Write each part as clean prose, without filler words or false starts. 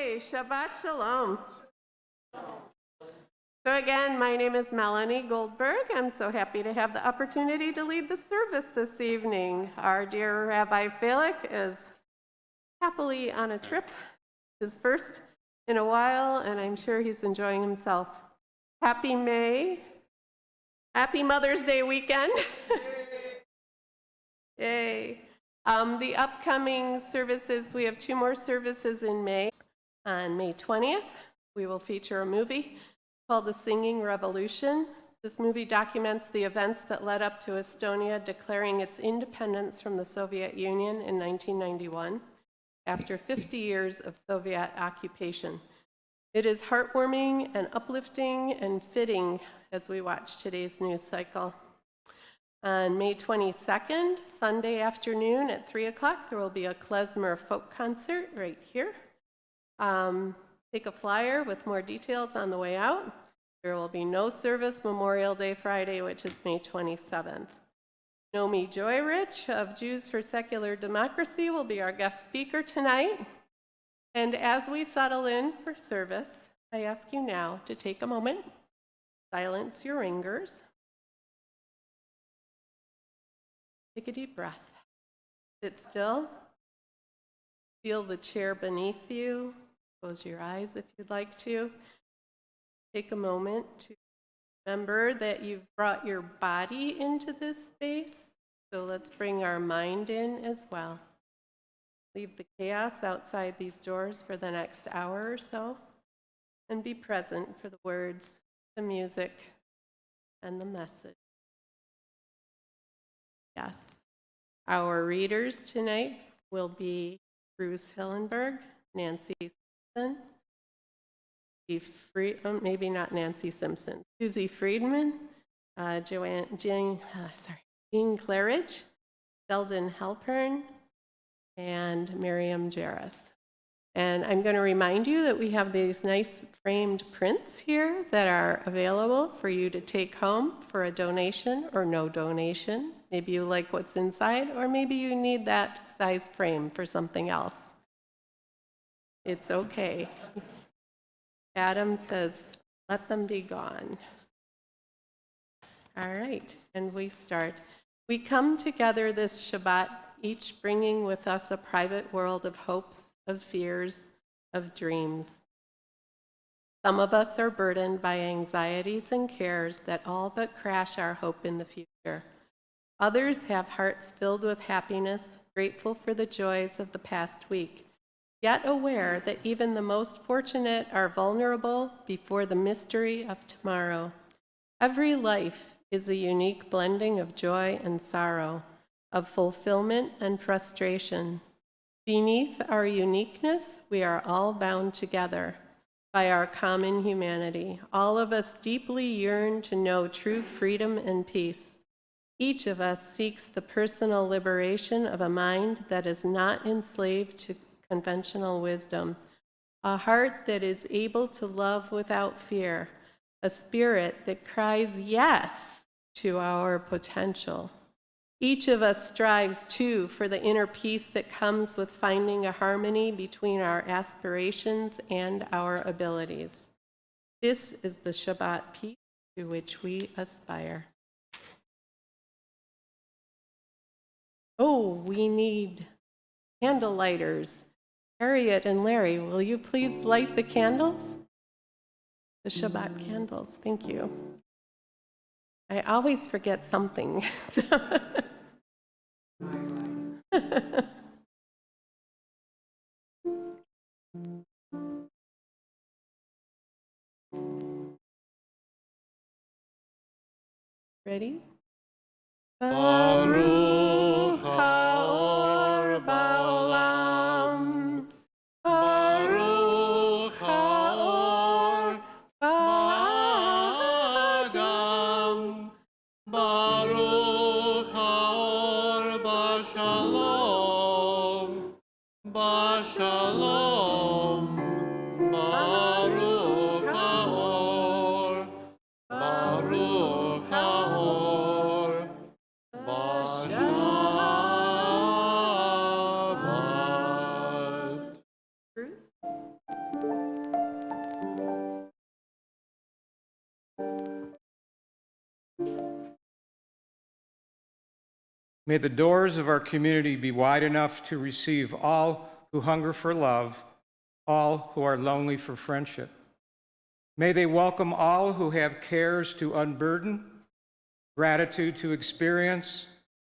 Okay, Shabbat Shalom. So again, my name is Melanie Goldberg. I'm so happy to have the opportunity to lead the service this evening. Our dear Rabbi Felix is happily on a trip, his first in a while, and I'm sure he's enjoying himself. Happy May. Happy Mother's Day weekend. Yay. The upcoming services, we have 2 more services in May. On May 20th, we will feature a movie called The Singing Revolution. This movie documents the events that led up to Estonia declaring its independence from the Soviet Union in 1991, after 50 years of Soviet occupation. It is heartwarming and uplifting and fitting as we watch today's news cycle. On May 22nd, Sunday afternoon at 3 o'clock, there will be a klezmer folk concert right here. Take a flyer with more details on the way out. There will be no service Memorial Day Friday, which is May 27th. Nomi Joyrich of Jews for Secular Democracy will be our guest speaker tonight. And as we settle in for service, I ask you now to take a moment, silence your ringers, take a deep breath, sit still, feel the chair beneath you, close your eyes if you'd like to. Take a moment to remember that you've brought your body into this space, so let's bring our mind in as well. Leave the chaos outside these doors for the next hour or so, and be present for the words, the music, and the message. Yes. Our readers tonight will be Bruce Hillenberg, Nancy Simpson, maybe not Nancy Simpson, Susie Friedman, Jean Claridge, Sheldon Halpern, and Miriam Jarris. And I'm going to remind you that we have these nice framed prints here that are available for you to take home for a donation or no donation. Maybe you like what's inside, or maybe you need that size frame for something else. It's okay. Adam says, let them be gone. All right, and we start. We come together this Shabbat, each bringing with us a private world of hopes, of fears, of dreams. Some of us are burdened by anxieties and cares that all but crash our hope in the future. Others have hearts filled with happiness, grateful for the joys of the past week, yet aware that even the most fortunate are vulnerable before the mystery of tomorrow. Every life is a unique blending of joy and sorrow, of fulfillment and frustration. Beneath our uniqueness, we are all bound together by our common humanity. All of us deeply yearn to know true freedom and peace. Each of us seeks the personal liberation of a mind that is not enslaved to conventional wisdom, a heart that is able to love without fear, a spirit that cries yes to our potential. Each of us strives, too, for the inner peace that comes with finding a harmony between our aspirations and our abilities. This is the Shabbat peace to which we aspire. Oh, we need candle lighters. Harriet and Larry, will you please light the candles? The Shabbat candles, thank you. I always forget something. Ready? Baruch haor ba'olam. Baruch haor ba'adam. Baruch haor ba'shalom. Ba'shalom. Baruch haor. Baruch haor. Shabbat. Bruce? May the doors of our community be wide enough to receive all who hunger for love, all who are lonely for friendship. May they welcome all who have cares to unburden, gratitude to experience,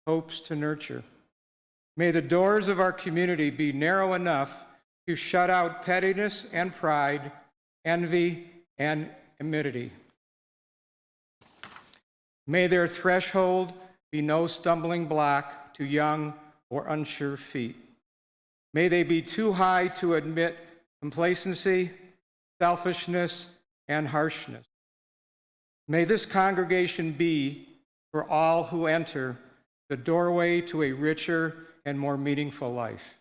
hopes to nurture. May the doors of our community be narrow enough to shut out pettiness and pride, envy and enmity. May their threshold be no stumbling block to young or unsure feet. May they be too high to admit complacency, selfishness, and harshness. May this congregation be, for all who enter, the doorway to a richer and more meaningful life.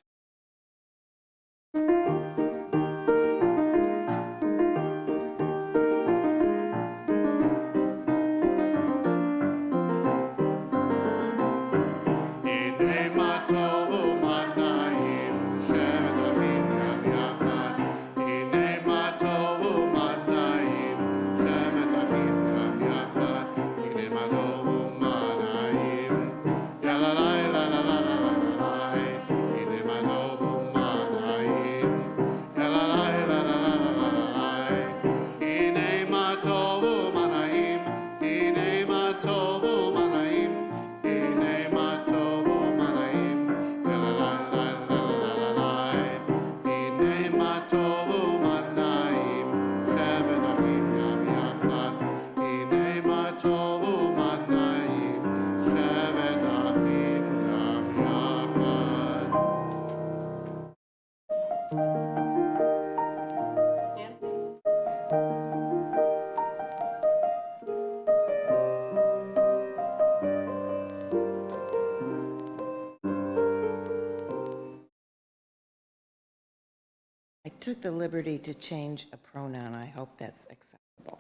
I took the liberty to change a pronoun. I hope that's acceptable.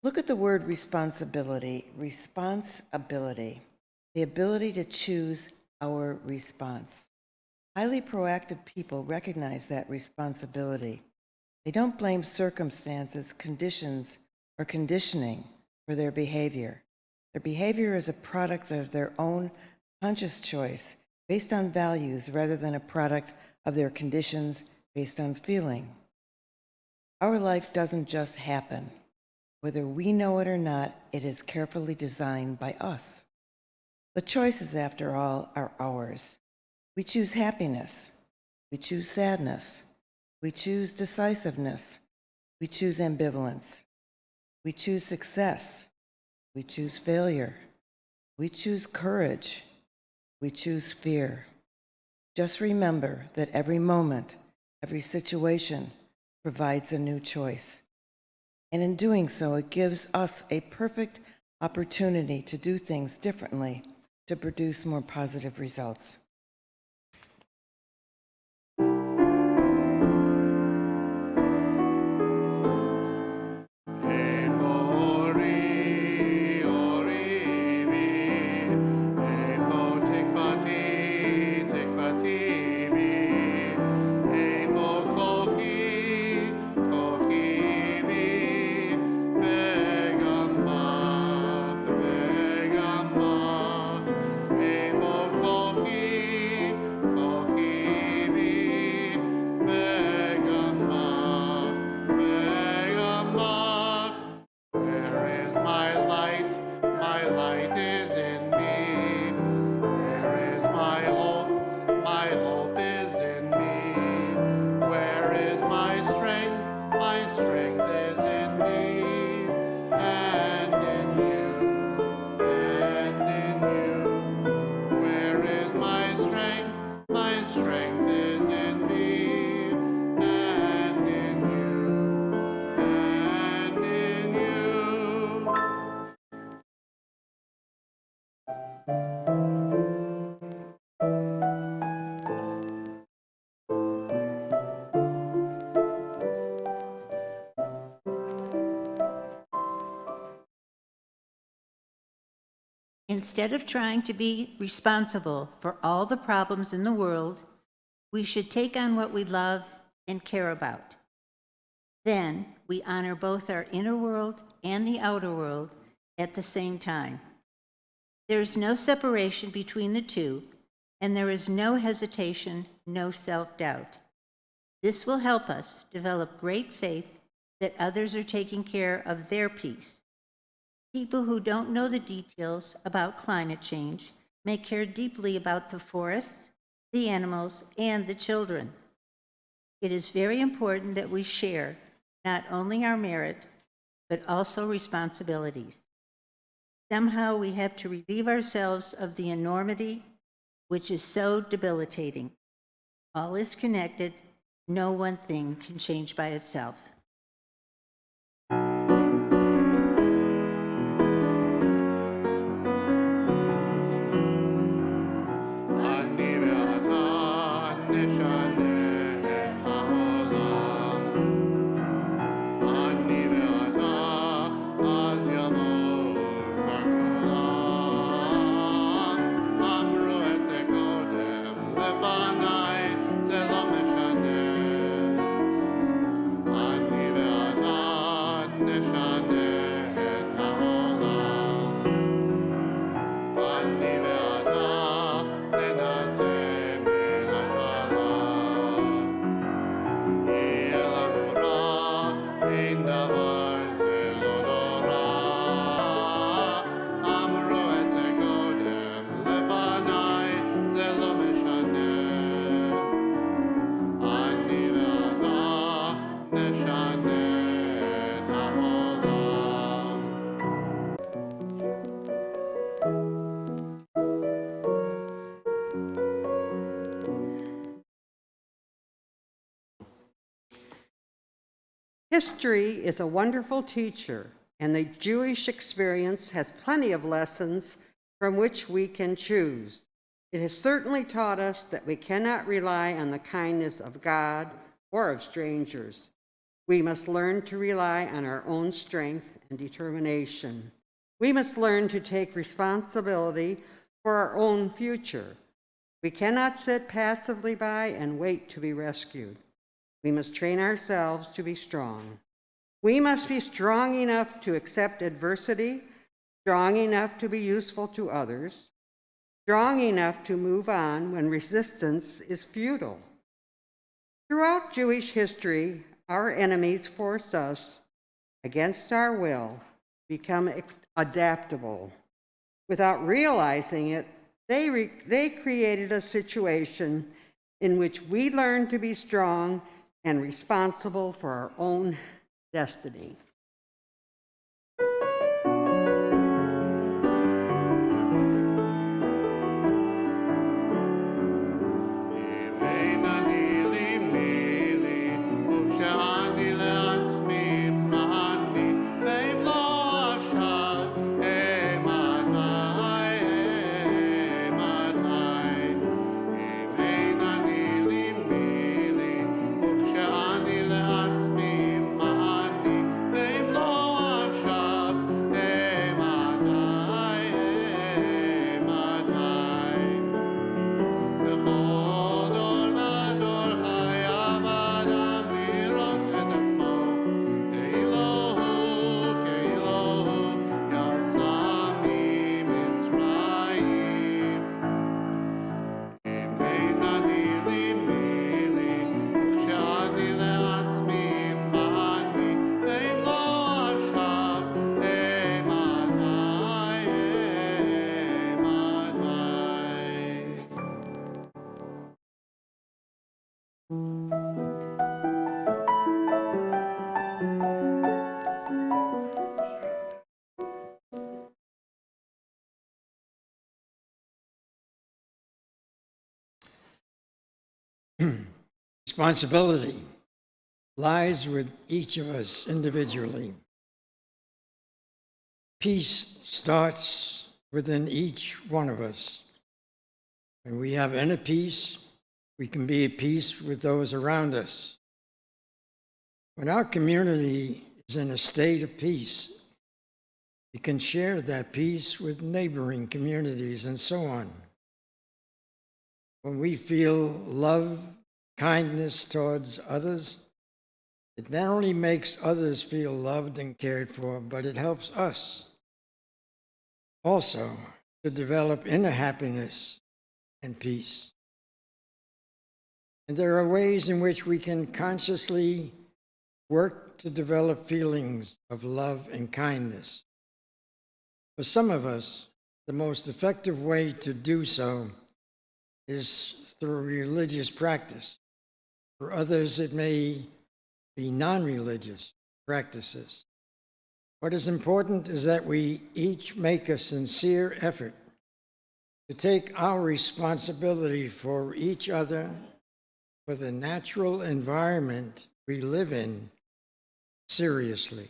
Look at the word responsibility. Responsibility. The ability to choose our response. Highly proactive people recognize that responsibility. They don't blame circumstances, conditions, or conditioning for their behavior. Their behavior is a product of their own conscious choice based on values rather than a product of their conditions based on feeling. Our life doesn't just happen. Whether we know it or not, it is carefully designed by us. The choices, after all, are ours. We choose happiness. We choose sadness. We choose decisiveness. We choose ambivalence. We choose success. We choose failure. We choose courage. We choose fear. Just remember that every moment, every situation provides a new choice. And in doing so, it gives us a perfect opportunity to do things differently to produce more positive results. Instead of trying to be responsible for all the problems in the world, we should take on what we love and care about. Then we honor both our inner world and the outer world at the same time. There is no separation between the two, and there is no hesitation, no self-doubt. This will help us develop great faith that others are taking care of their peace. People who don't know the details about climate change may care deeply about the forests, the animals, and the children. It is very important that we share not only our merit, but also responsibilities. Somehow we have to relieve ourselves of the enormity which is so debilitating. All is connected. No one thing can change by itself. History is a wonderful teacher, and the Jewish experience has plenty of lessons from which we can choose. It has certainly taught us that we cannot rely on the kindness of God or of strangers. We must learn to rely on our own strength and determination. We must learn to take responsibility for our own future. We cannot sit passively by and wait to be rescued. We must train ourselves to be strong. We must be strong enough to accept adversity, strong enough to be useful to others, strong enough to move on when resistance is futile. Throughout Jewish history, our enemies forced us, against our will, to become adaptable. Without realizing it, they created a situation in which we learned to be strong and responsible for our own destiny. Responsibility lies with each of us individually. Peace starts within each one of us. When we have inner peace, we can be at peace with those around us. When our community is in a state of peace, we can share that peace with neighboring communities and so on. When we feel love, kindness towards others, it not only makes others feel loved and cared for, but it helps us. Also, to develop inner happiness and peace. And there are ways in which we can consciously work to develop feelings of love and kindness. For some of us, the most effective way to do so is through religious practice. For others, it may be non-religious practices. What is important is that we each make a sincere effort to take our responsibility for each other, for the natural environment we live in, seriously.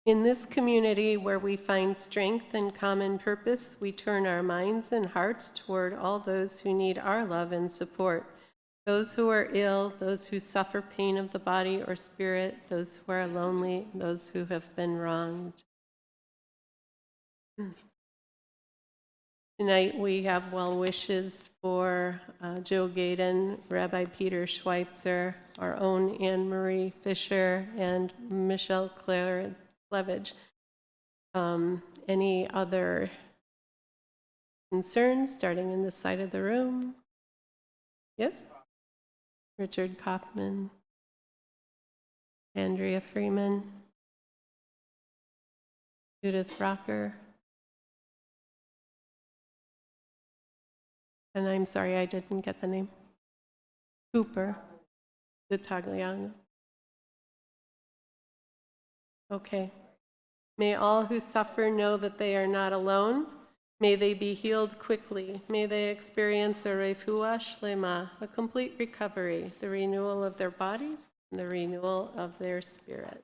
In this community where we find strength and common purpose, we turn our minds and hearts toward all those who need our love and support. Those who are ill, those who suffer pain of the body or spirit, those who are lonely, those who have been wronged. Tonight we have well wishes for Joe Gaydon, Rabbi Peter Schweitzer, our own Anne Marie Fisher, and Michelle Clevage. Any other concerns, starting in this side of the room? Yes? Richard Kaufman, Andrea Freeman, Judith Rocker, and I'm sorry I didn't get the name. Cooper, Tagliano. Okay. May all who suffer know that they are not alone. May they be healed quickly. May they experience a refuah shlema, a complete recovery, the renewal of their bodies, and the renewal of their spirit.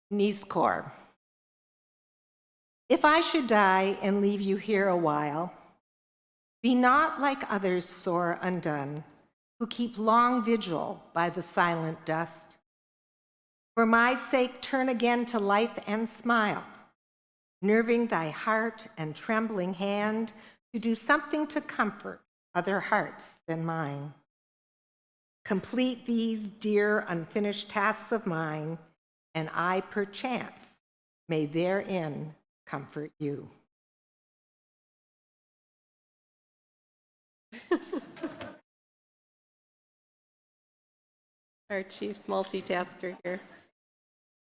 Nizkor. If I should die and leave you here a while, be not like others sore undone, who keep long vigil by the silent dust. For my sake turn again to life and smile, nerving thy heart and trembling hand to do something to comfort other hearts than mine. complete these dear unfinished tasks of mine, and I perchance may therein comfort you. Our chief multitasker here.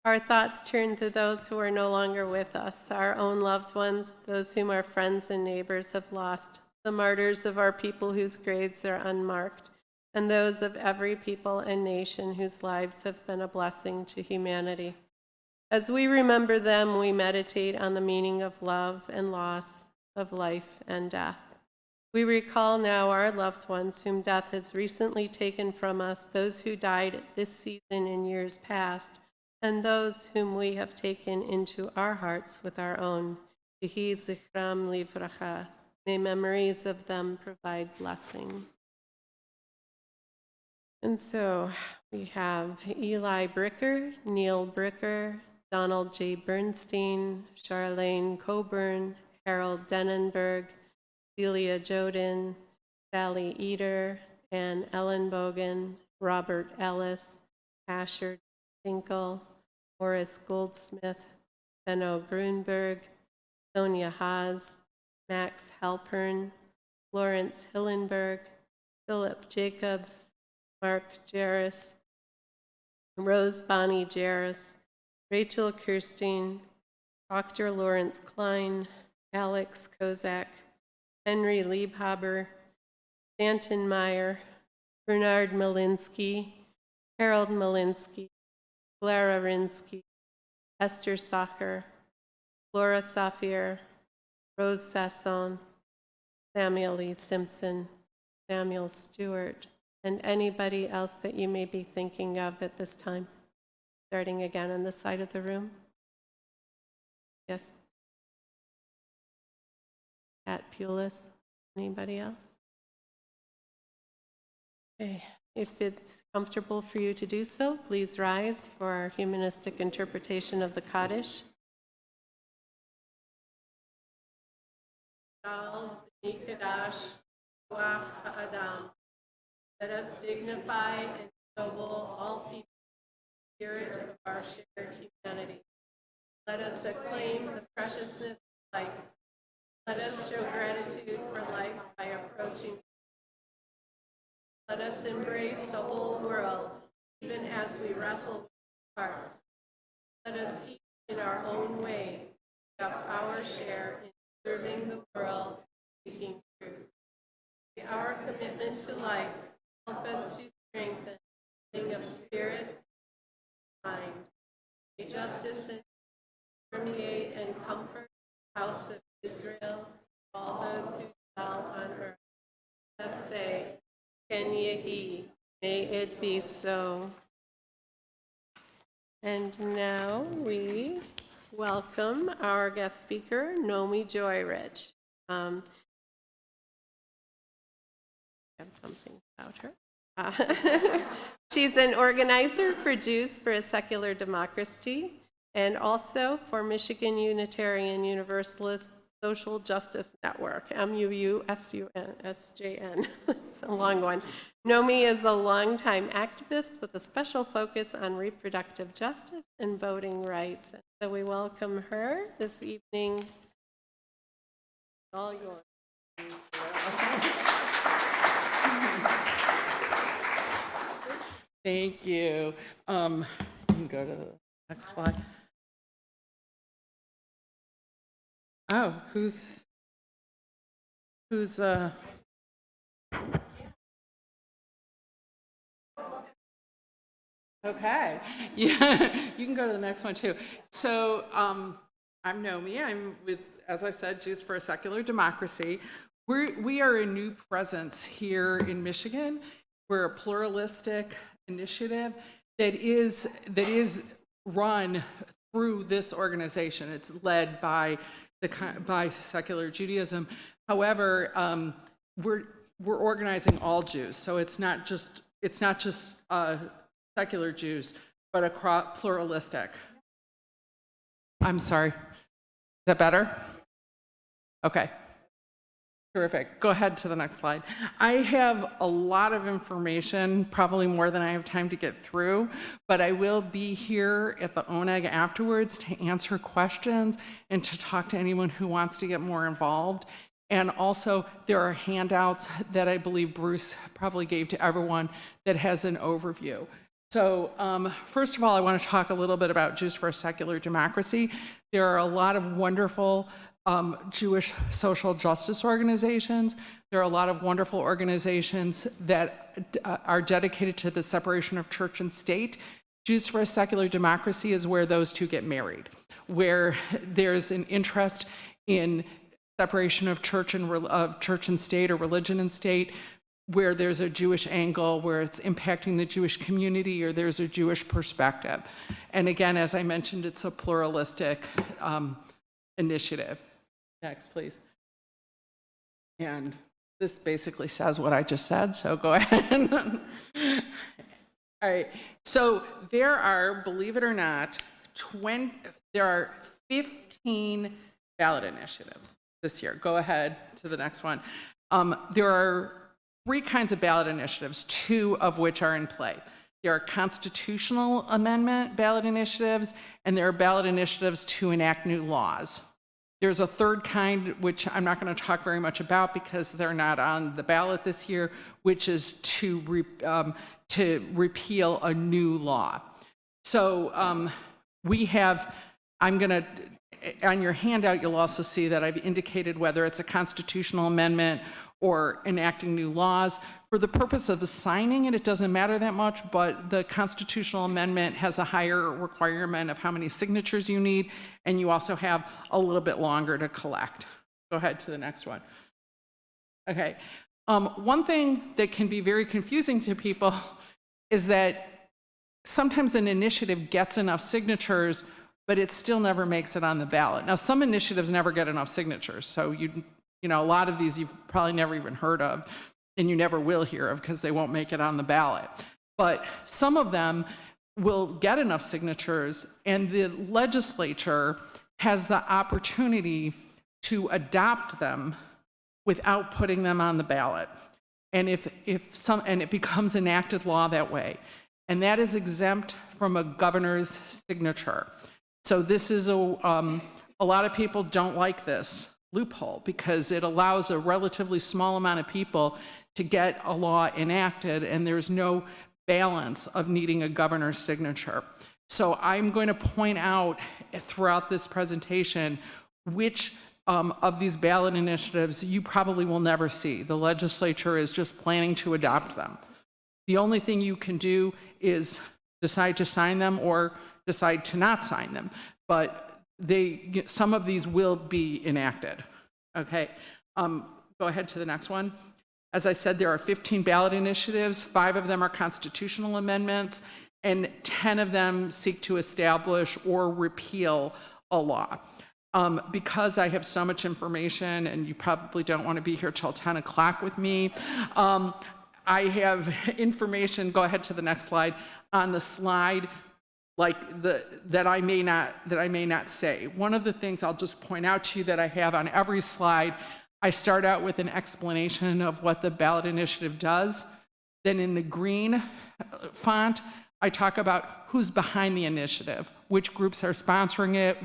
Our thoughts turn to those who are no longer with us, our own loved ones, those whom our friends and neighbors have lost, the martyrs of our people whose graves are unmarked, and those of every people and nation whose lives have been a blessing to humanity. As we remember them, we meditate on the meaning of love and loss, of life and death. We recall now our loved ones whom death has recently taken from us, those who died this season in years past, and those whom we have taken into our hearts with our own. Yehi zichram livracha. May memories of them provide blessing. And so we have Eli Bricker, Neil Bricker, Donald J. Bernstein, Charlene Coburn, Harold Denenberg, Celia Joden, Sally Eder, Ann Ellenbogen, Robert Ellis, Asher Finkel, Horace Goldsmith, Benno Grunberg, Sonia Haas, Max Halpern, Florence Hillenberg, Philip Jacobs, Mark Jarris, Rose Bonnie Jarris, Rachel Kirstein, Dr. Lawrence Klein, Alex Kozak, Henry Liebhaber, Stanton Meyer, Bernard Malinsky, Harold Malinsky, Clara Rinsky, Esther Sacher, Laura Safier, Rose Sasson, Samuel E. Simpson, Samuel Stewart, and anybody else that you may be thinking of at this time. Starting again on the side of the room. Yes. Pat Pulis. Anybody else? Okay. If it's comfortable for you to do so, please rise for our humanistic interpretation of the Kaddish. Let us dignify and ennoble all people, spirit of our shared humanity. Let us acclaim the preciousness of life. Let us show gratitude for life by approaching. Let us embrace the whole world, even as we wrestle with hearts. Let us seek in our own way of our share in serving the world, seeking truth. May our commitment to life help us to strengthen the thing of spirit and mind. May justice and permeate and comfort the house of Israel, all those who dwell on earth. Let us say, Ken Yehi, may it be so. And now we welcome our guest speaker, Nomi Joyrich. I have something about her. She's an organizer for Jews for a Secular Democracy and also for Michigan Unitarian Universalist Social Justice Network, MUUSUNSJN. It's a long one. Nomi is a longtime activist with a special focus on reproductive justice and voting rights. And so we welcome her this evening. It's all yours. Thank you. You can go to the next slide. Oh, who's okay. Yeah, you can go to the next one too. So I'm Nomi. I'm with, as I said, Jews for a Secular Democracy. We are a new presence here in Michigan. We're a pluralistic initiative that is run through this organization. It's led by secular Judaism. However, we're organizing all Jews, so it's not just secular Jews, but across pluralistic. I'm sorry. Is that better? Okay. Terrific. Go ahead to the next slide. I have a lot of information, probably more than I have time to get through, but I will be here at the ONEG afterwards to answer questions and to talk to anyone who wants to get more involved. And also, there are handouts that I believe Bruce probably gave to everyone that has an overview. So first of all, I want to talk a little bit about Jews for a Secular Democracy. There are a lot of wonderful Jewish social justice organizations. There are a lot of wonderful organizations that are dedicated to the separation of church and state. Jews for a Secular Democracy is where those two get married, where there's an interest in separation of church and state, or religion and state, where there's a Jewish angle, where it's impacting the Jewish community, or there's a Jewish perspective. And again, as I mentioned, it's a pluralistic initiative. Next, please. And this basically says what I just said, so go ahead. All right, so there are, believe it or not, there are 15 ballot initiatives this year. Go ahead to the next one. There are 3 kinds of ballot initiatives, 2 of which are in play. There are constitutional amendment ballot initiatives, and there are ballot initiatives to enact new laws. There's a third kind, which I'm not going to talk very much about because they're not on the ballot this year, which is to repeal a new law. So on your handout, you'll also see that I've indicated whether it's a constitutional amendment or enacting new laws. For the purpose of assigning it, it doesn't matter that much, but the constitutional amendment has a higher requirement of how many signatures you need, and you also have a little bit longer to collect. Go ahead to the next one. Okay. One thing that can be very confusing to people is that sometimes an initiative gets enough signatures, but it still never makes it on the ballot. Now, some initiatives never get enough signatures, so you know, a lot of these you've probably never even heard of, and you never will hear of because they won't make it on the ballot. But some of them will get enough signatures, and the legislature has the opportunity to adopt them without putting them on the ballot. And and it becomes enacted law that way. And that is exempt from a governor's signature. So this is a lot of people don't like this loophole because it allows a relatively small amount of people to get a law enacted, and there's no balance of needing a governor's signature. So I'm going to point out throughout this presentation which of these ballot initiatives you probably will never see. The legislature is just planning to adopt them. The only thing you can do is decide to sign them or decide to not sign them, but some of these will be enacted. Okay, go ahead to the next one. As I said, there are 15 ballot initiatives. 5 of them are constitutional amendments, and 10 of them seek to establish or repeal a law. Because I have so much information, and you probably don't want to be here till 10 o'clock with me, I have information, go ahead to the next slide, on the slide that I may not say. One of the things I'll just point out to you that I have on every slide, I start out with an explanation of what the ballot initiative does. Then in the green font, I talk about who's behind the initiative, which groups are sponsoring it,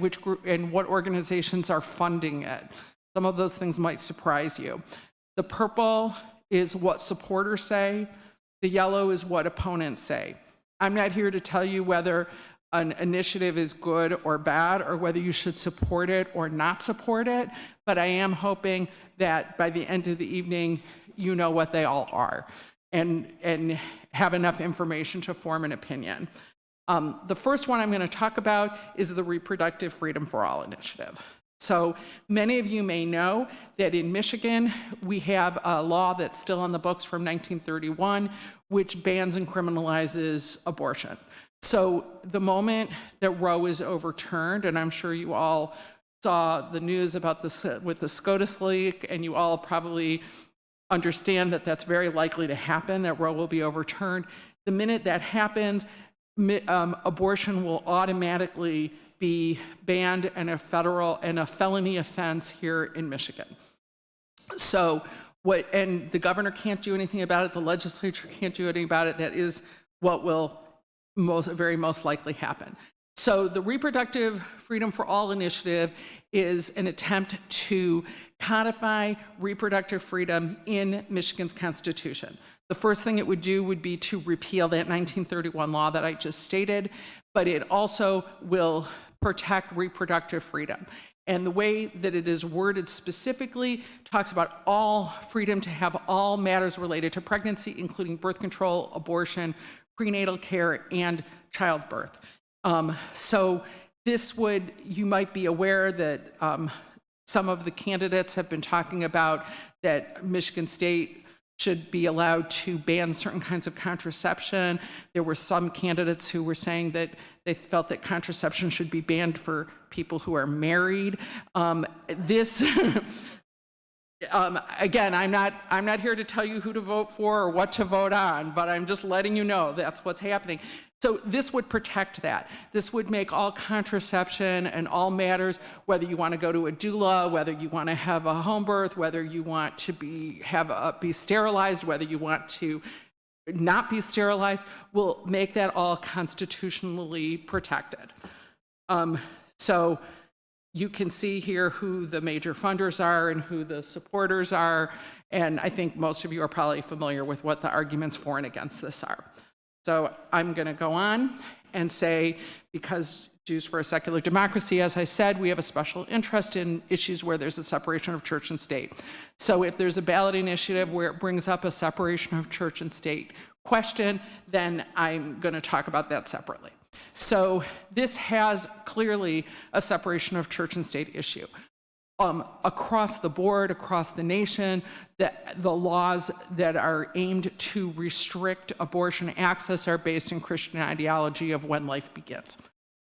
and what organizations are funding it. Some of those things might surprise you. The purple is what supporters say. The yellow is what opponents say. I'm not here to tell you whether an initiative is good or bad, or whether you should support it or not support it, but I am hoping that by the end of the evening, you know what they all are and have enough information to form an opinion. The first one I'm going to talk about is the Reproductive Freedom for All initiative. So many of you may know that in Michigan, we have a law that's still on the books from 1931, which bans and criminalizes abortion. So the moment that Roe is overturned, and I'm sure you all saw the news about this with the SCOTUS leak, and you all probably understand that that's very likely to happen, that Roe will be overturned. The minute that happens, abortion will automatically be banned and a felony offense here in Michigan. So and the governor can't do anything about it, the legislature can't do anything about it. That is what will very most likely happen. So the Reproductive Freedom for All initiative is an attempt to codify reproductive freedom in Michigan's Constitution. The first thing it would do would be to repeal that 1931 law that I just stated, but it also will protect reproductive freedom. And the way that it is worded specifically talks about all freedom to have all matters related to pregnancy, including birth control, abortion, prenatal care, and childbirth. So this would, you might be aware that some of the candidates have been talking about that Michigan State should be allowed to ban certain kinds of contraception. There were some candidates who were saying that they felt that contraception should be banned for people who are married. Again, I'm not here to tell you who to vote for or what to vote on, but I'm just letting you know that's what's happening. So this would protect that. This would make all contraception and all matters, whether you want to go to a doula, whether you want to have a home birth, whether you want to be sterilized, whether you want to not be sterilized, will make that all constitutionally protected. So you can see here who the major funders are and who the supporters are, and I think most of you are probably familiar with what the arguments for and against this are. So I'm going to go on and say, because Jews for a Secular Democracy, as I said, we have a special interest in issues where there's a separation of church and state. So if there's a ballot initiative where it brings up a separation of church and state question, then I'm going to talk about that separately. So this has clearly a separation of church and state issue. Across the board, across the nation, the laws that are aimed to restrict abortion access are based in Christian ideology of when life begins.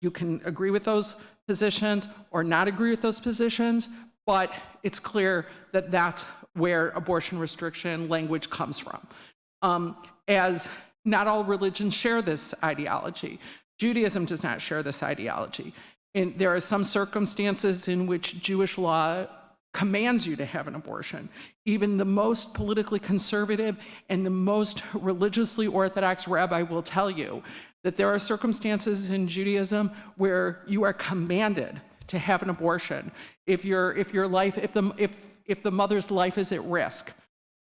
You can agree with those positions or not agree with those positions, but it's clear that that's where abortion restriction language comes from. As not all religions share this ideology. Judaism does not share this ideology. And there are some circumstances in which Jewish law commands you to have an abortion. Even the most politically conservative and the most religiously orthodox rabbi will tell you that there are circumstances in Judaism where you are commanded to have an abortion if the mother's life is at risk.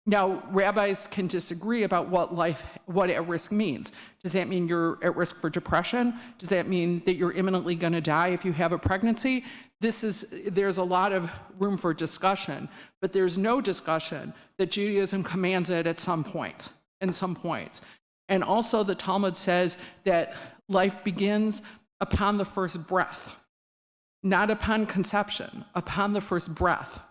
Now, rabbis can disagree about what at risk means. Does that mean you're at risk for depression? Does that mean that you're imminently going to die if you have a pregnancy? There's a lot of room for discussion, but there's no discussion that Judaism commands it at some points. And also the Talmud says that life begins upon the first breath, not upon conception, upon the first breath.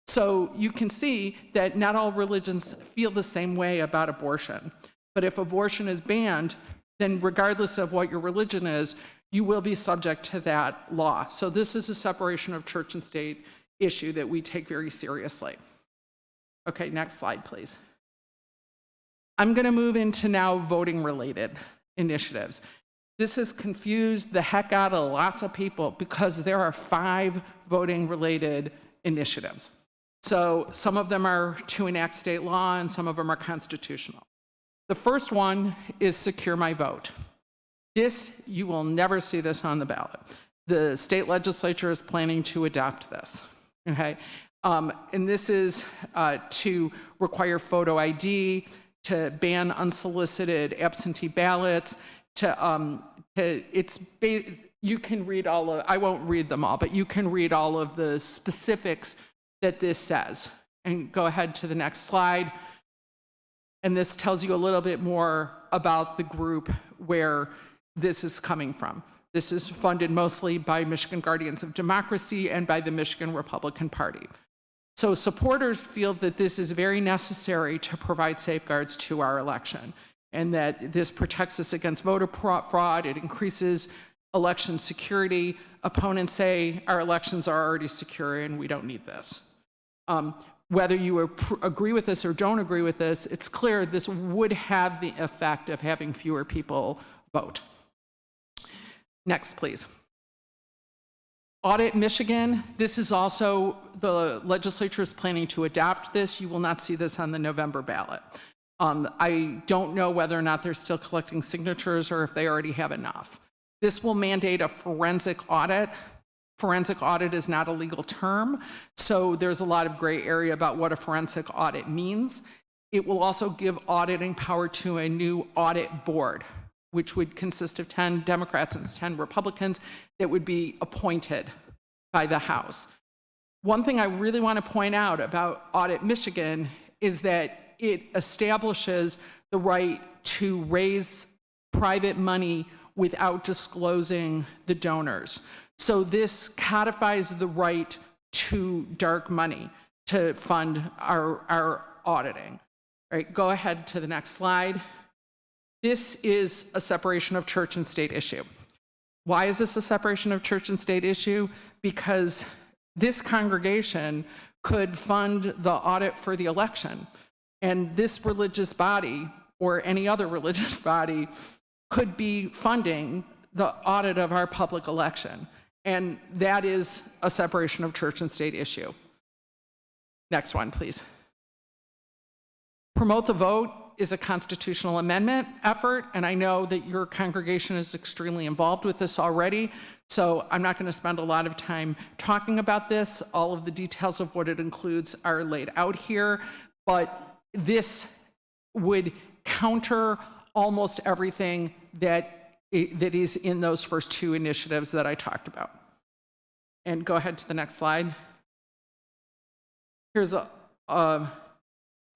So you can see that not all religions feel the same way about abortion. But if abortion is banned, then regardless of what your religion is, you will be subject to that law. So this is a separation of church and state issue that we take very seriously. Okay, next slide, please. I'm going to move into now voting-related initiatives. This has confused the heck out of lots of people because there are 5 voting-related initiatives. So some of them are to enact state law and some of them are constitutional. The first one is Secure My Vote. You will never see this on the ballot. The state legislature is planning to adopt this, okay? And this is to require photo ID, to ban unsolicited absentee ballots, you can read I won't read them all, but you can read all of the specifics that this says. And go ahead to the next slide. And this tells you a little bit more about the group where this is coming from. This is funded mostly by Michigan Guardians of Democracy and by the Michigan Republican Party. So supporters feel that this is very necessary to provide safeguards to our election and that this protects us against voter fraud, it increases election security. Opponents say our elections are already secure and we don't need this. Whether you agree with this or don't agree with this, it's clear this would have the effect of having fewer people vote. Next, please. Audit Michigan, this is also, the legislature is planning to adopt this. You will not see this on the November ballot. I don't know whether or not they're still collecting signatures or if they already have enough. This will mandate a forensic audit. Forensic audit is not a legal term, so there's a lot of gray area about what a forensic audit means. It will also give auditing power to a new audit board, which would consist of 10 Democrats and 10 Republicans that would be appointed by the House. One thing I really want to point out about Audit Michigan is that it establishes the right to raise private money without disclosing the donors. So this codifies the right to dark money to fund our auditing. All right, go ahead to the next slide. This is a separation of church and state issue. Why is this a separation of church and state issue? Because this congregation could fund the audit for the election, and this religious body or any other religious body could be funding the audit of our public election. And that is a separation of church and state issue. Next one, please. Promote the Vote is a constitutional amendment effort, and I know that your congregation is extremely involved with this already, so I'm not going to spend a lot of time talking about this. All of the details of what it includes are laid out here, but this would counter almost everything that is in those first two initiatives that I talked about. And go ahead to the next slide. Here's a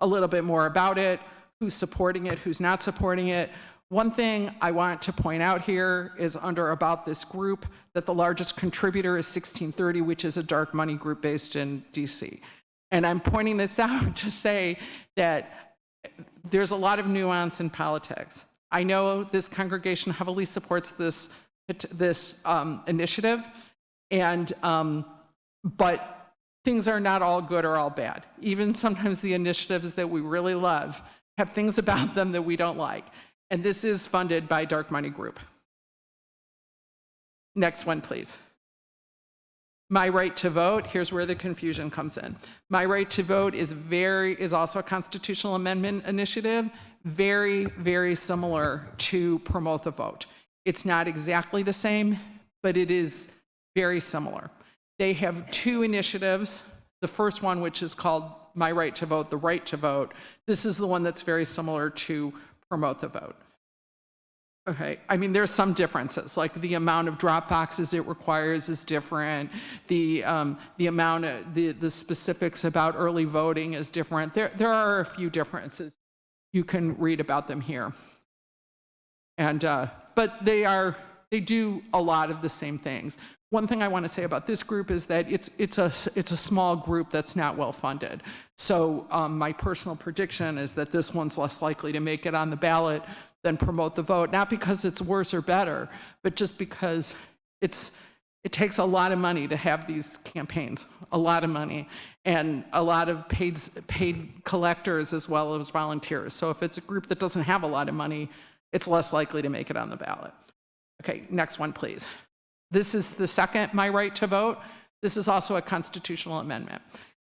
little bit more about it, who's supporting it, who's not supporting it. One thing I want to point out here is under About This Group that the largest contributor is 1630, which is a dark money group based in DC. And I'm pointing this out to say that there's a lot of nuance in politics. I know this congregation heavily supports this initiative, and but things are not all good or all bad. Even sometimes the initiatives that we really love have things about them that we don't like. And this is funded by Dark Money Group. Next one, please. My Right to Vote, here's where the confusion comes in. My Right to Vote is also a constitutional amendment initiative, very, very similar to Promote the Vote. It's not exactly the same, but it is very similar. They have two initiatives. The first one, which is called My Right to Vote, the Right to Vote, this is the one that's very similar to Promote the Vote. Okay, I mean, there's some differences, like the amount of drop boxes it requires is different. The amount of, the specifics about early voting is different. There are a few differences. You can read about them here. And, but they do a lot of the same things. One thing I want to say about this group is that it's a small group that's not well funded. So my personal prediction is that this one's less likely to make it on the ballot than Promote the Vote, not because it's worse or better, but just because it takes a lot of money to have these campaigns, a lot of money, and a lot of paid collectors as well as volunteers. So if it's a group that doesn't have a lot of money, it's less likely to make it on the ballot. Okay, next one, please. This is the second My Right to Vote. This is also a constitutional amendment.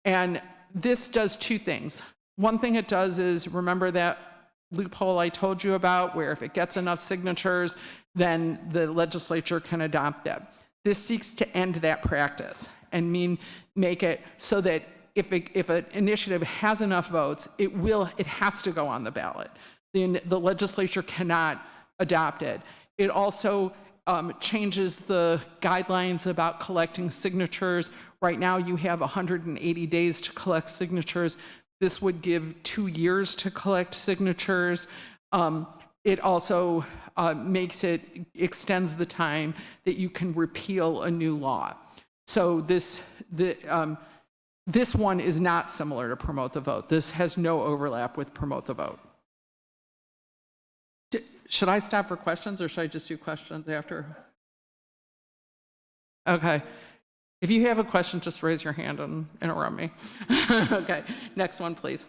And this does two things. One thing it does is, remember that loophole I told you about, where if it gets enough signatures, then the legislature can adopt it. This seeks to end that practice and make it so that if an initiative has enough votes, it has to go on the ballot. The legislature cannot adopt it. It also changes the guidelines about collecting signatures. Right now, you have 180 days to collect signatures. This would give 2 years to collect signatures. It also extends the time that you can repeal a new law. So this one is not similar to Promote the Vote. This has no overlap with Promote the Vote. Should I stop for questions, or should I just do questions after? Okay. If you have a question, just raise your hand and interrupt me. Okay, next one, please.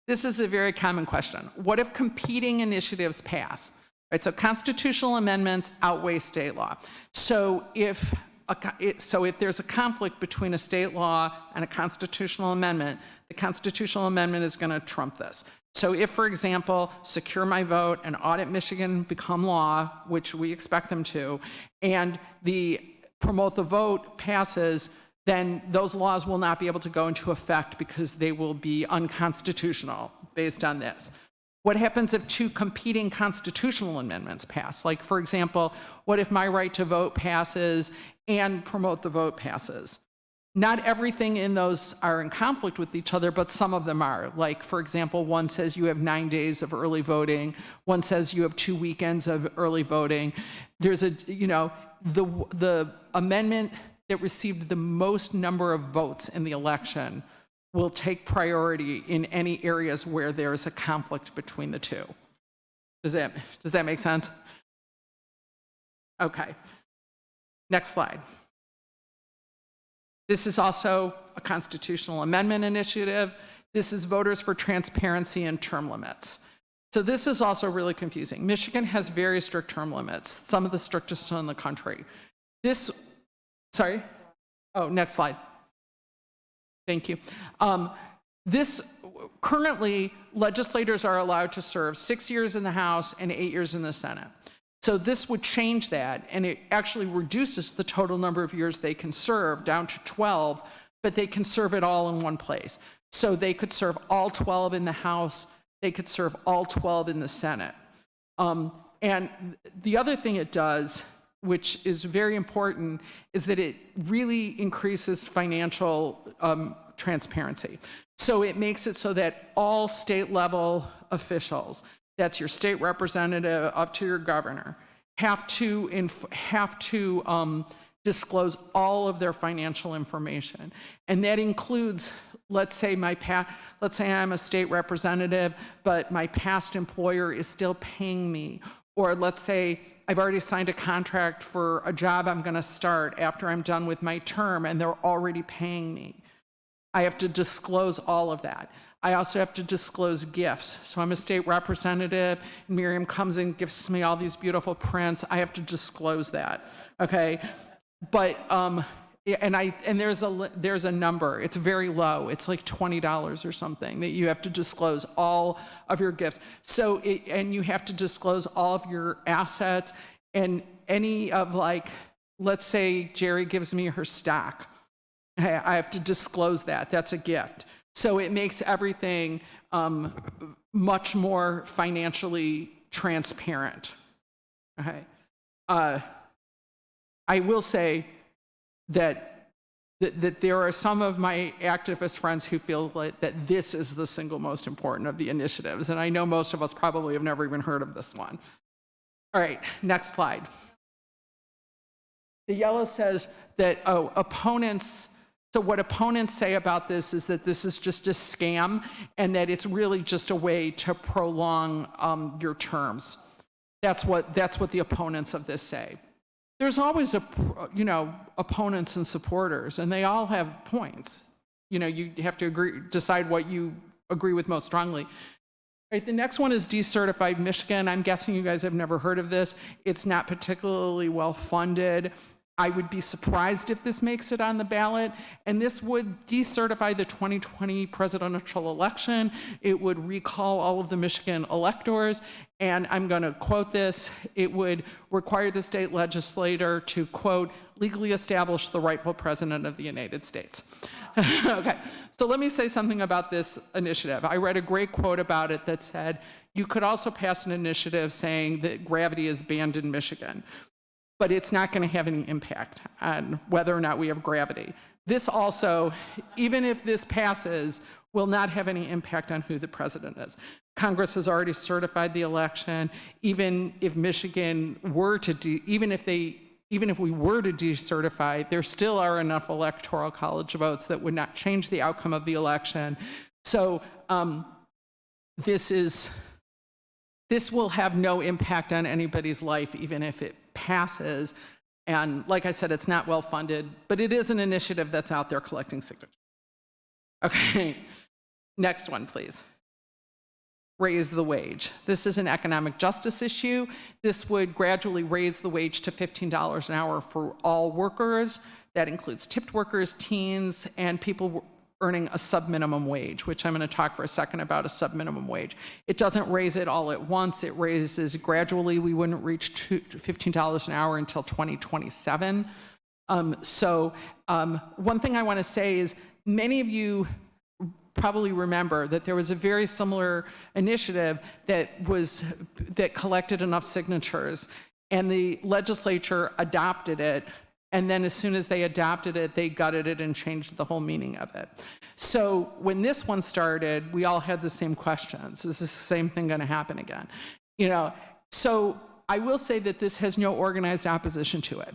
This is a very common question. What if competing initiatives pass? Right, so constitutional amendments outweigh state law. So if so if there's a conflict between a state law and a constitutional amendment, the constitutional amendment is going to trump this. So if, for example, Secure My Vote and Audit Michigan become law, which we expect them to, and the Promote the Vote passes, then those laws will not be able to go into effect because they will be unconstitutional based on this. What happens if two competing constitutional amendments pass? Like, for example, what if my right to vote passes and Promote the Vote passes? Not everything in those are in conflict with each other, but some of them are. Like, for example, one says you have 9 days of early voting. One says you have 2 weekends of early voting. There's a, you know, the amendment that received the most number of votes in the election will take priority in any areas where there is a conflict between the two. Does that make sense? Okay. Next slide. This is also a constitutional amendment initiative. This is Voters for Transparency and Term Limits. So this is also really confusing. Michigan has very strict term limits, some of the strictest in the country. Sorry? Oh, next slide. Thank you. Currently, legislators are allowed to serve 6 years in the House and 8 years in the Senate. So this would change that, and it actually reduces the total number of years they can serve down to 12, but they can serve it all in one place. So they could serve all 12 in the House, they could serve all 12 in the Senate. And the other thing it does, which is very important, is that it really increases financial transparency. So it makes it so that all state level officials, that's your state representative up to your governor, have to disclose all of their financial information. And that includes, let's say I'm a state representative, but my past employer is still paying me. Or let's say I've already signed a contract for a job I'm going to start after I'm done with my term and they're already paying me. I have to disclose all of that. I also have to disclose gifts. So I'm a state representative, and Miriam comes and gives me all these beautiful prints. I have to disclose that, okay? But, and there's a number, it's very low. It's like $20 or something that you have to disclose all of your gifts. So, and you have to disclose all of your assets and any of, like, let's say Jerry gives me her stock. I have to disclose that. That's a gift. So it makes everything much more financially transparent. Okay. I will say that there are some of my activist friends who feel like that this is the single most important of the initiatives, and I know most of us probably have never even heard of this one. All right, next slide. The yellow says that, opponents. So what opponents say about this is that this is just a scam and that it's really just a way to prolong your terms. That's what the opponents of this say. There's always opponents and supporters, and they all have points. You know, you have to decide what you agree with most strongly. Right, the next one is decertified Michigan. I'm guessing you guys have never heard of this. It's not particularly well funded. I would be surprised if this makes it on the ballot, and this would decertify the 2020 presidential election. It would recall all of the Michigan electors, and I'm going to quote this. It would require the state legislator to, quote, legally establish the rightful president of the United States. Okay, so let me say something about this initiative. I read a great quote about it that said, you could also pass an initiative saying that gravity is banned in Michigan, but it's not going to have any impact on whether or not we have gravity. This also, even if this passes, will not have any impact on who the president is. Congress has already certified the election. Even if Michigan were to even if we were to decertify, there still are enough electoral college votes that would not change the outcome of the election. So this will have no impact on anybody's life, even if it passes. And like I said, it's not well funded, but it is an initiative that's out there collecting signatures. Okay, next one, please. raise the wage. This is an economic justice issue. This would gradually raise the wage to $15 an hour for all workers. That includes tipped workers, teens, and people earning a sub-minimum wage, which I'm going to talk for a second about a sub-minimum wage. It doesn't raise it all at once. It raises gradually. We wouldn't reach $15 an hour until 2027. One thing I want to say is many of you probably remember that there was a very similar initiative that collected enough signatures, and the legislature adopted it. And then as soon as they adopted it, they gutted it and changed the whole meaning of it. So when this one started, we all had the same questions. Is this the same thing going to happen again? So I will say that this has no organized opposition to it.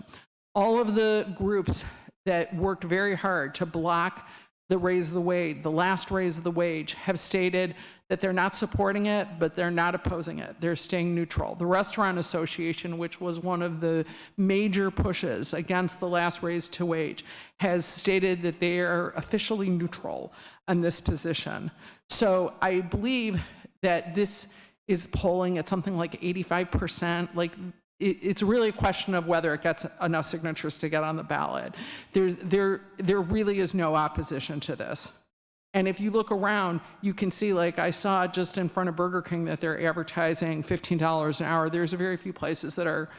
All of the groups that worked very hard to block the raise of the wage, the last raise of the wage, have stated that they're not supporting it, but they're not opposing it. They're staying neutral. The Restaurant Association, which was one of the major pushes against the last raise to wage, has stated that they are officially neutral on this position. So I believe that this is polling at something like 85%. Like, it's really a question of whether it gets enough signatures to get on the ballot. There really is no opposition to this. And if you look around, you can see, like I saw just in front of Burger King, that they're advertising $15 an hour. There's very few places that are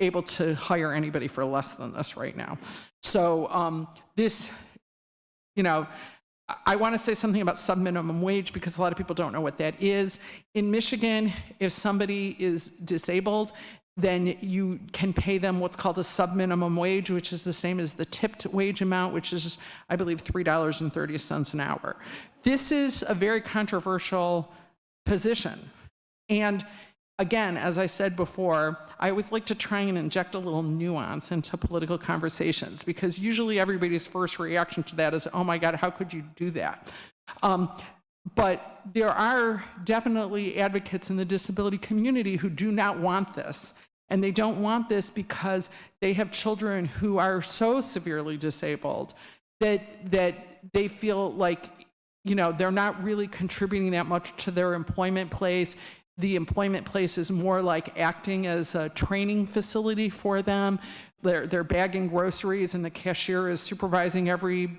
able to hire anybody for less than this right now. So I want to say something about sub-minimum wage because a lot of people don't know what that is. In Michigan, if somebody is disabled, then you can pay them what's called a sub-minimum wage, which is the same as the tipped wage amount, which is, I believe, $3.30 an hour. This is a very controversial position. And again, as I said before, I always like to try and inject a little nuance into political conversations because usually everybody's first reaction to that is, oh my God, how could you do that? But there are definitely advocates in the disability community who do not want this. And they don't want this because they have children who are so severely disabled that they feel like, they're not really contributing that much to their employment place. The employment place is more like acting as a training facility for them. They're bagging groceries and the cashier is supervising every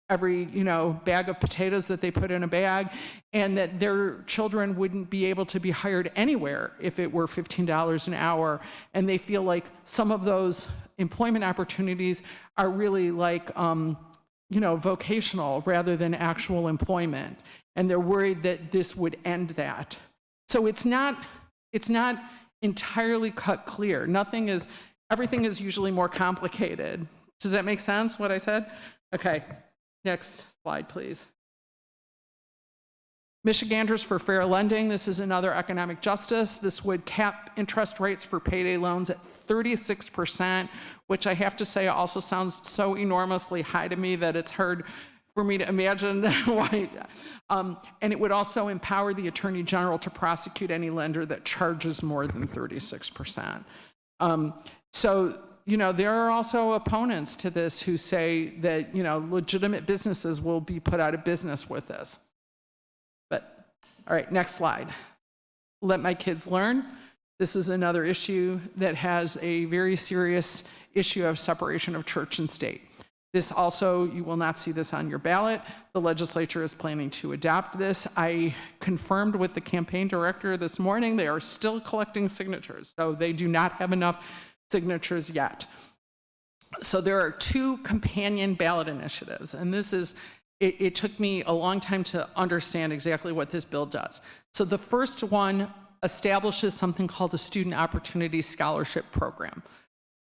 bag of potatoes that they put in a bag, and that their children wouldn't be able to be hired anywhere if it were $15 an hour. And they feel like some of those employment opportunities are really like, vocational rather than actual employment. And they're worried that this would end that. So it's not entirely cut clear. Everything is usually more complicated. Does that make sense, what I said? Okay. Next slide, please. Michiganders for Fair Lending. This is another economic justice. This would cap interest rates for payday loans at 36%, which I have to say also sounds so enormously high to me that it's hard for me to imagine why. And it would also empower the Attorney General to prosecute any lender that charges more than 36%. There are also opponents to this who say that, legitimate businesses will be put out of business with this. But, all right, next slide. Let my kids learn. This is another issue that has a very serious issue of separation of church and state. This also, you will not see this on your ballot. The legislature is planning to adopt this. I confirmed with the campaign director this morning, they are still collecting signatures, so they do not have enough signatures yet. So there are two companion ballot initiatives, and it took me a long time to understand exactly what this bill does. So the first one establishes something called a Student Opportunity Scholarship Program.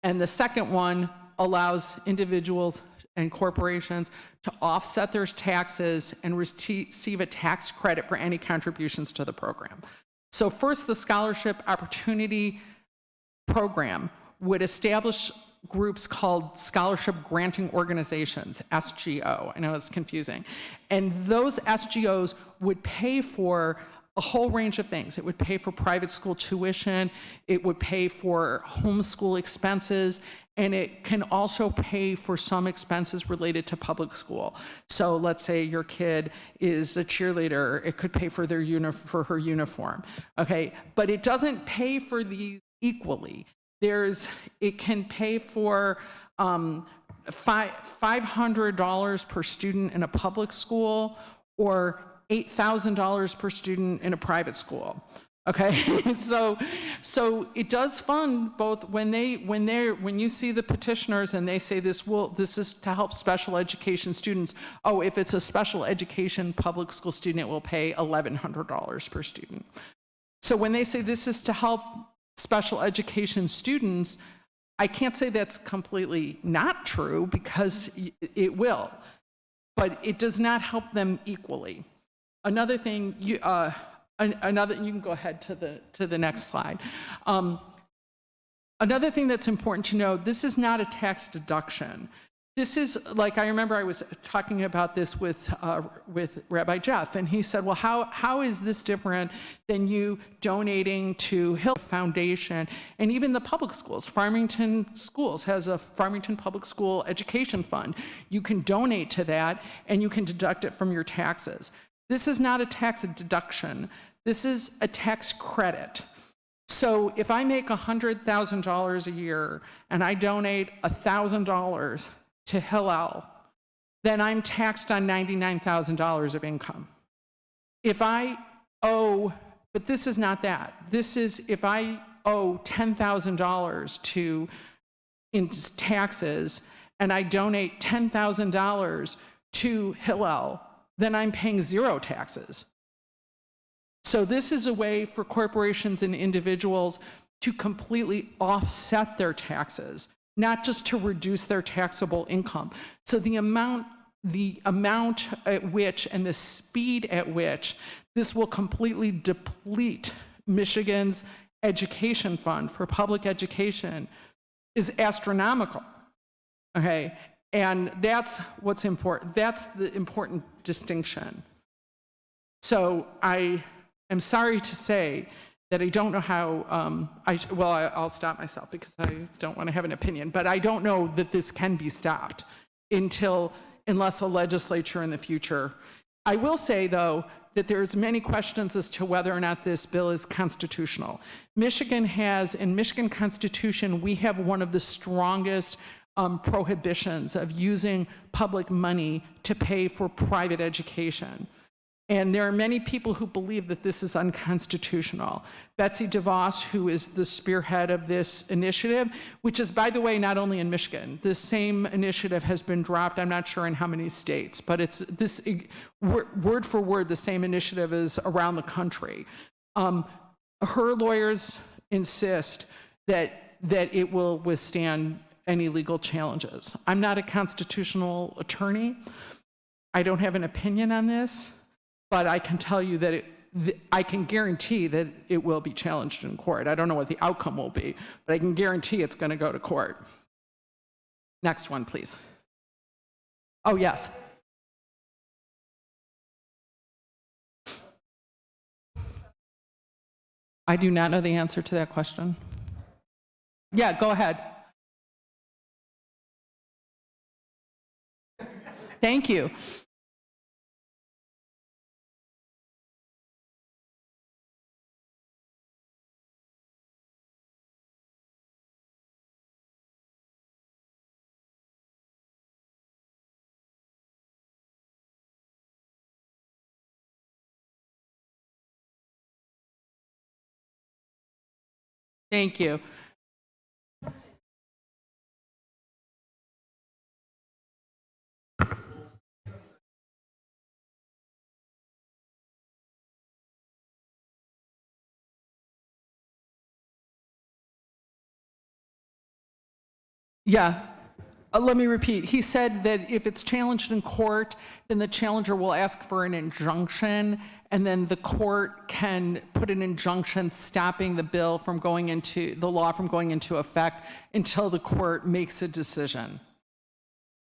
And the second one allows individuals and corporations to offset their taxes and receive a tax credit for any contributions to the program. So first, the Scholarship Opportunity Program would establish groups called scholarship granting organizations, SGO. I know it's confusing. And those SGOs would pay for a whole range of things. It would pay for private school tuition, it would pay for homeschool expenses, and it can also pay for some expenses related to public school. So let's say your kid is a cheerleader, it could pay for for her uniform, okay? But it doesn't pay for these equally. It can pay for $500 per student in a public school or $8,000 per student in a private school. Okay, so it does fund both. When you see the petitioners and they say this is to help special education students. Oh, if it's a special education public school student, it will pay $1,100 per student. So when they say this is to help special education students, I can't say that's completely not true, because it will, but it does not help them equally. Another thing, you can go ahead to the next slide. Another thing that's important to know, this is not a tax deduction. This is, like, I remember I was talking about this with Rabbi Jeff, and he said, well, how is this different than you donating to Hill Foundation and even the public schools? Farmington Schools has a Farmington Public School Education Fund. You can donate to that, and you can deduct it from your taxes. This is not a tax deduction. This is a tax credit. So if I make $100,000 a year and I donate $1,000 to Hillel, then I'm taxed on $99,000 of income. If I owe, but this is not that. This is if I owe $10,000 in taxes and I donate $10,000 to Hillel, then I'm paying zero taxes. So this is a way for corporations and individuals to completely offset their taxes, not just to reduce their taxable income. So the amount at which and the speed at which this will completely deplete Michigan's education fund for public education is astronomical, okay? And that's what's important. That's the important distinction. So I am sorry to say that I don't know how, I'll stop myself because I don't want to have an opinion, but I don't know that this can be stopped unless a legislature in the future. I will say, though, that there's many questions as to whether or not this bill is constitutional. Michigan has, in Michigan Constitution, we have one of the strongest prohibitions of using public money to pay for private education. And there are many people who believe that this is unconstitutional. Betsy DeVos, who is the spearhead of this initiative, which is, by the way, not only in Michigan. This same initiative has been dropped, I'm not sure in how many states, but it's this word for word, the same initiative is around the country. Her lawyers insist that it will withstand any legal challenges. I'm not a constitutional attorney. I don't have an opinion on this, but I can tell you that I can guarantee that it will be challenged in court. I don't know what the outcome will be, but I can guarantee it's going to go to court. Next one, please. Oh, yes. I do not know the answer to that question. Yeah, go ahead. Thank you. Thank you. Yeah, let me repeat. He said that if it's challenged in court, then the challenger will ask for an injunction, and then the court can put an injunction stopping the bill from going into, the law from going into effect until the court makes a decision.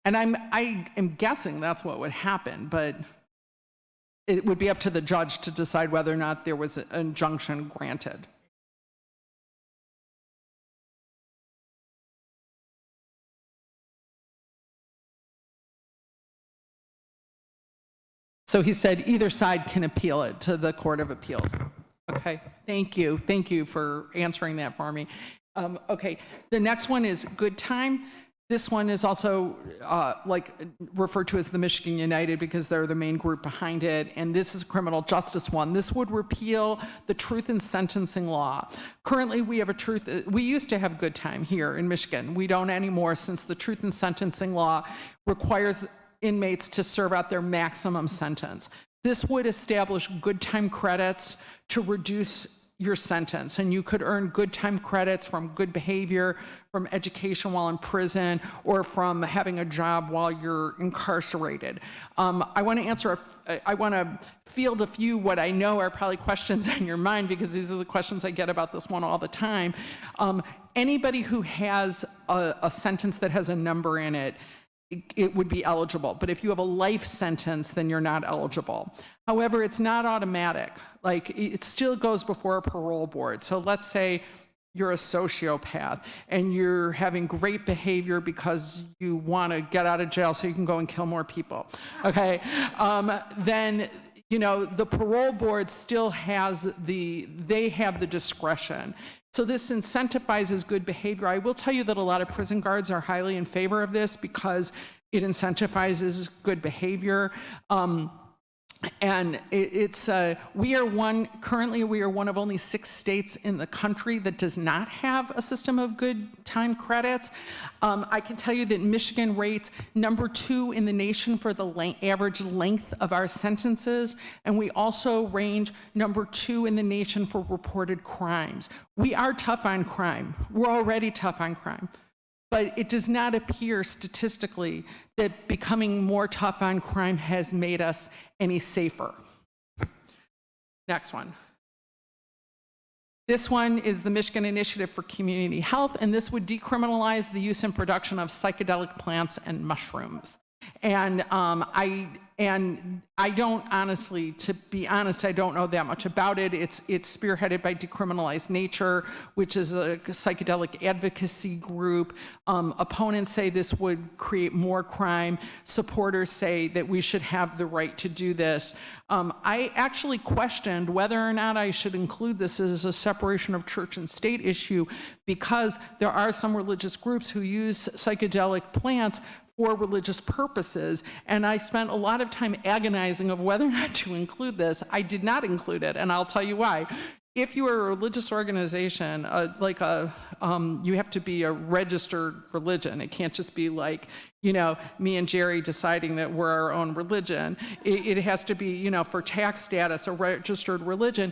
And I am guessing that's what would happen, but it would be up to the judge to decide whether or not there was an injunction granted. So he said either side can appeal it to the Court of Appeals. Okay, thank you. Thank you for answering that for me. Okay, the next one is good time. This one is also referred to as the Michigan United because they're the main group behind it. And this is a criminal justice one. This would repeal the truth in sentencing law. Currently, we used to have good time here in Michigan. We don't anymore since the truth in sentencing law requires inmates to serve out their maximum sentence. This would establish good time credits to reduce your sentence, and you could earn good time credits from good behavior, from education while in prison, or from having a job while you're incarcerated. I want to field a few what I know are probably questions on your mind, because these are the questions I get about this one all the time. Anybody who has a sentence that has a number in it, it would be eligible. But if you have a life sentence, then you're not eligible. However, it's not automatic. Like, it still goes before a parole board. So let's say you're a sociopath and you're having great behavior because you want to get out of jail so you can go and kill more people. Okay, then the parole board still has they have the discretion. So this incentivizes good behavior. I will tell you that a lot of prison guards are highly in favor of this because it incentivizes good behavior. And currently we are one of only 6 states in the country that does not have a system of good time credits. I can tell you that Michigan rates number 2 in the nation for the average length of our sentences, and we also range number 2 in the nation for reported crimes. We are tough on crime. We're already tough on crime. But it does not appear statistically that becoming more tough on crime has made us any safer. Next one. This one is the Michigan Initiative for Community Health, and this would decriminalize the use and production of psychedelic plants and mushrooms. And I don't honestly, to be honest, I don't know that much about it. It's spearheaded by Decriminalize Nature, which is a psychedelic advocacy group. Opponents say this would create more crime. Supporters say that we should have the right to do this. I actually questioned whether or not I should include this as a separation of church and state issue, because there are some religious groups who use psychedelic plants for religious purposes, and I spent a lot of time agonizing of whether or not to include this. I did not include it, and I'll tell you why. If you are a religious organization, you have to be a registered religion. It can't just be like, me and Jerry deciding that we're our own religion. It has to be, for tax status, a registered religion.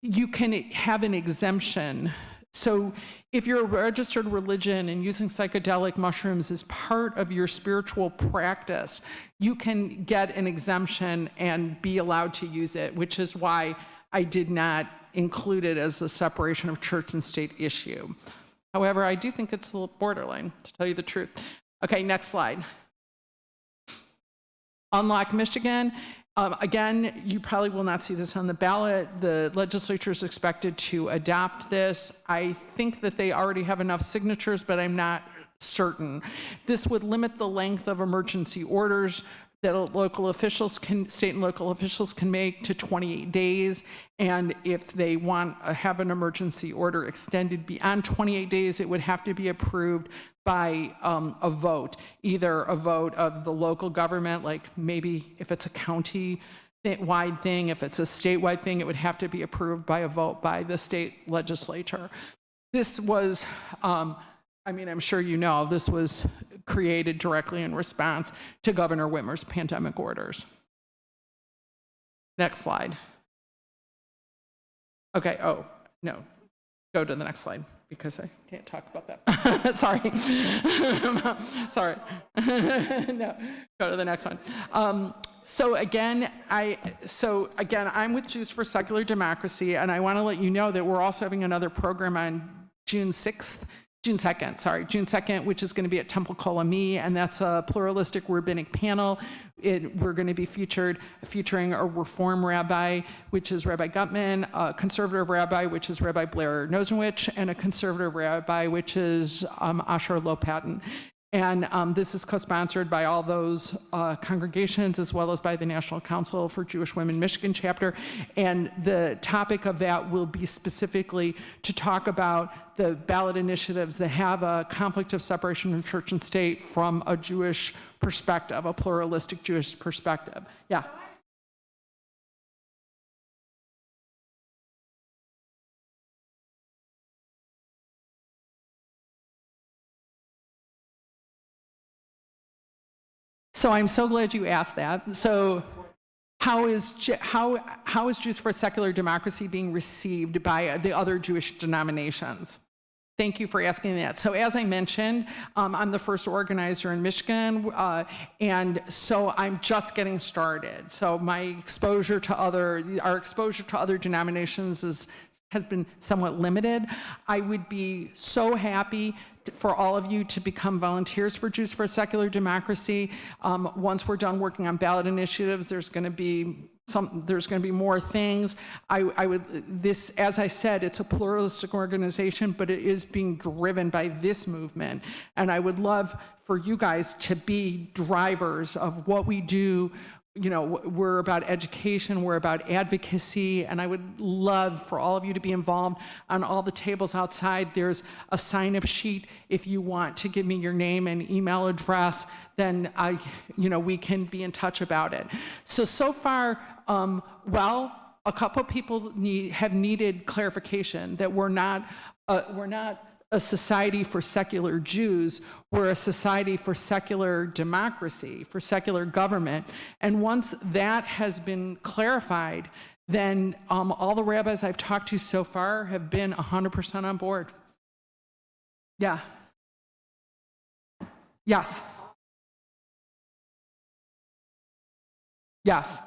You can have an exemption. So if you're a registered religion and using psychedelic mushrooms as part of your spiritual practice, you can get an exemption and be allowed to use it, which is why I did not include it as a separation of church and state issue. However, I do think it's a little borderline, to tell you the truth. Okay, next slide. Unlock Michigan. Again, you probably will not see this on the ballot. The legislature is expected to adopt this. I think that they already have enough signatures, but I'm not certain. This would limit the length of emergency orders that state and local officials can make to 28 days. And if they have an emergency order extended beyond 28 days, it would have to be approved by a vote, either a vote of the local government, like maybe if it's a county-wide thing, if it's a statewide thing, it would have to be approved by a vote by the state legislature. This was, I'm sure you know, this was created directly in response to Governor Whitmer's pandemic orders. Next slide. Okay, oh, no, go to the next slide, because I can't talk about that. Sorry. Sorry. No, go to the next one. So again, I'm with Jews for Secular Democracy, and I want to let you know that we're also having another program on June 6th June 2nd, which is going to be at Temple Kolami, and that's a pluralistic rabbinic panel. We're going to be featuring a Reform rabbi, which is Rabbi Gutman, a conservative rabbi, which is Rabbi Blair Nosenwich, and a conservative rabbi, which is Asher Lopatin. And this is co-sponsored by all those congregations, as well as by the National Council for Jewish Women Michigan chapter. And the topic of that will be specifically to talk about the ballot initiatives that have a conflict of separation of church and state from a Jewish perspective, a pluralistic Jewish perspective. Yeah. So I'm so glad you asked that. So how is Jews for Secular Democracy being received by the other Jewish denominations? Thank you for asking that. So as I mentioned, I'm the first organizer in Michigan, and so I'm just getting started. So my exposure to our exposure to other denominations has been somewhat limited. I would be so happy for all of you to become volunteers for Jews for Secular Democracy. Once we're done working on ballot initiatives, there's going to be more things. As I said, it's a pluralistic organization, but it is being driven by this movement. And I would love for you guys to be drivers of what we do. You know, we're about education, we're about advocacy, and I would love for all of you to be involved. On all the tables outside, there's a sign-up sheet. If you want to give me your name and email address, then we can be in touch about it. So far, a couple people have needed clarification that we're not a society for secular Jews. We're a society for secular democracy, for secular government. And once that has been clarified, then all the rabbis I've talked to so far have been 100% on board. Yeah. Yes. Yes.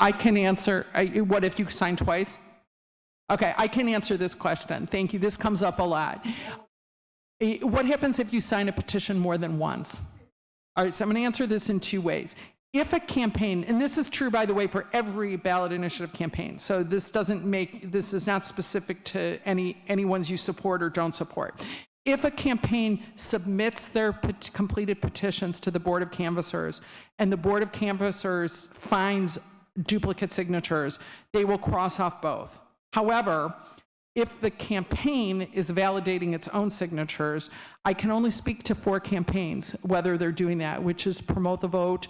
I can answer, what if you sign twice? Okay, I can answer this question. Thank you. This comes up a lot. What happens if you sign a petition more than once? All right, so I'm going to answer this in two ways. If a campaign, and this is true, by the way, for every ballot initiative campaign, so this is not specific to any ones you support or don't support. If a campaign submits their completed petitions to the Board of Canvassers, and the Board of Canvassers finds duplicate signatures, they will cross off both. However, if the campaign is validating its own signatures, I can only speak to 4 campaigns, whether they're doing that, which is Promote the Vote,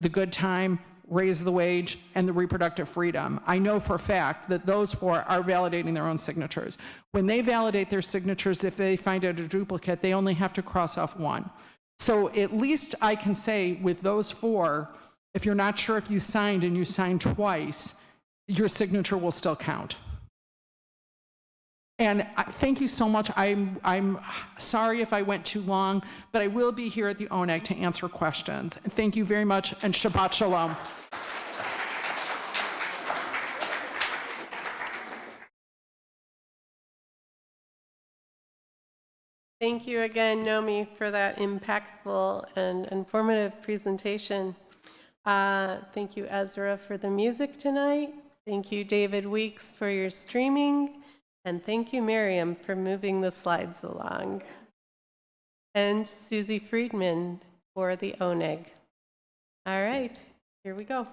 The Good Time, Raise the Wage, and the Reproductive Freedom. I know for a fact that those 4 are validating their own signatures. When they validate their signatures, if they find out a duplicate, they only have to cross off 1. So at least I can say with those 4, if you're not sure if you signed and you signed twice, your signature will still count. And thank you so much. I'm sorry if I went too long, but I will be here at the ONEG to answer questions. Thank you very much, and Shabbat Shalom. Thank you again, Nomi, for that impactful and informative presentation. Thank you, Ezra, for the music tonight. Thank you, David Weeks, for your streaming. And thank you, Miriam, for moving the slides along. And Susie Friedman for the ONEG. All right, here we go.